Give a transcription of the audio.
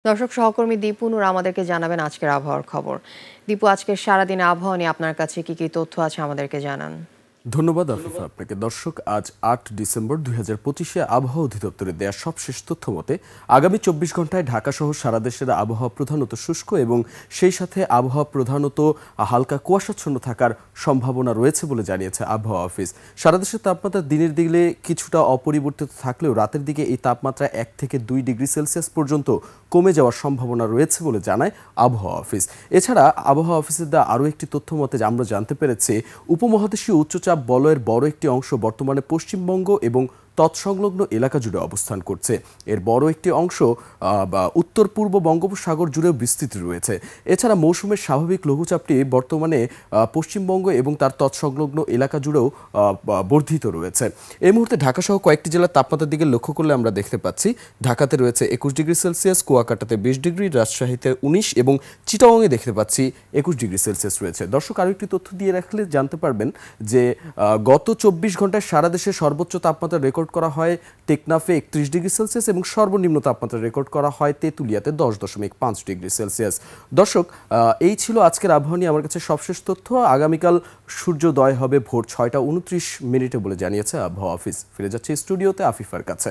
দর্শক সহকর্মী দীপু নূর আমাদেরকে জানাবেন আজকের আবহাওয়ার খবর। দীপু, আজকের সারাদিনে আবহাওয়া নিয়ে আপনার কাছে কি কি তথ্য আছে আমাদেরকে জানান। ধন্যবাদ আফিফা আপনাকে। দর্শক, আজ ৮ ডিসেম্বর ২০২৫-এ আবহাওয়া অধিদপ্তরের দেয়া সবশেষ তথ্য মতে আগামী ২৪ ঘন্টায় ঢাকা সহ সারা দেশের আবহাওয়া প্রধানত শুষ্ক এবং সেই সাথে আবহাওয়া প্রধানত হালকা কুয়াশাচ্ছন্ন থাকার সম্ভাবনা রয়েছে বলে জানিয়েছে আবহাওয়া অফিস। সারা দেশের তাপমাত্রা দিনের দিকে কিছুটা অপরিবর্তিত থাকলেও রাতের দিকে এই তাপমাত্রা ১ থেকে ২ ডিগ্রি সেলসিয়াস পর্যন্ত কমে যাওয়ার সম্ভাবনা রয়েছে বলে জানায় আবহাওয়া অফিস। এছাড়া আবহাওয়া অফিসের দেওয়া আরও একটি তথ্য মতে আমরা জানতে পেরেছি উপমহাদেশীয় উচ্চচাপ বলয়ের বড় একটি অংশ বর্তমানে পশ্চিমবঙ্গ এবং তৎসংলগ্ন এলাকা জুড়ে অবস্থান করছে। এর বড় একটি অংশ উত্তর পূর্ব বঙ্গোপসাগর জুড়েও বিস্তৃত রয়েছে। এছাড়া মৌসুমের স্বাভাবিক লঘুচাপটি বর্তমানে পশ্চিমবঙ্গ এবং তার তৎসংলগ্ন এলাকা জুড়েও বর্ধিত রয়েছে। এই মুহূর্তে ঢাকা সহ কয়েকটি জেলার তাপমাত্রার দিকে লক্ষ্য করলে আমরা দেখতে পাচ্ছি ঢাকাতে রয়েছে ২১ ডিগ্রি সেলসিয়াস, কুয়াকাটাতে ২০ ডিগ্রি, রাজশাহীতে ১৯ এবং চিটাগংয়ে দেখতে পাচ্ছি ২১ ডিগ্রি সেলসিয়াস রয়েছে। দর্শক, আরও একটি তথ্য দিয়ে রাখলে জানতে পারবেন যে গত ২৪ ঘন্টায় সারা দেশে সর্বোচ্চ তাপমাত্রা রেকর্ড করা হয় টেকনাফে ৩১ ডিগ্রি সেলসিয়াস এবং সর্বনিম্ন তাপমাত্রা রেকর্ড করা হয় তেঁতুলিয়াতে ১০.৫ ডিগ্রি সেলসিয়াস। দর্শক, এই ছিল আজকের আবহাওয়া নিয়ে আমার কাছে সবশেষ তথ্য। আগামীকাল সূর্যোদয় হবে ভোর ৬টা ২৯ মিনিটে বলে জানিয়েছে আবহাওয়া অফিস। ফিরে যাচ্ছে স্টুডিওতে আফিফার কাছে।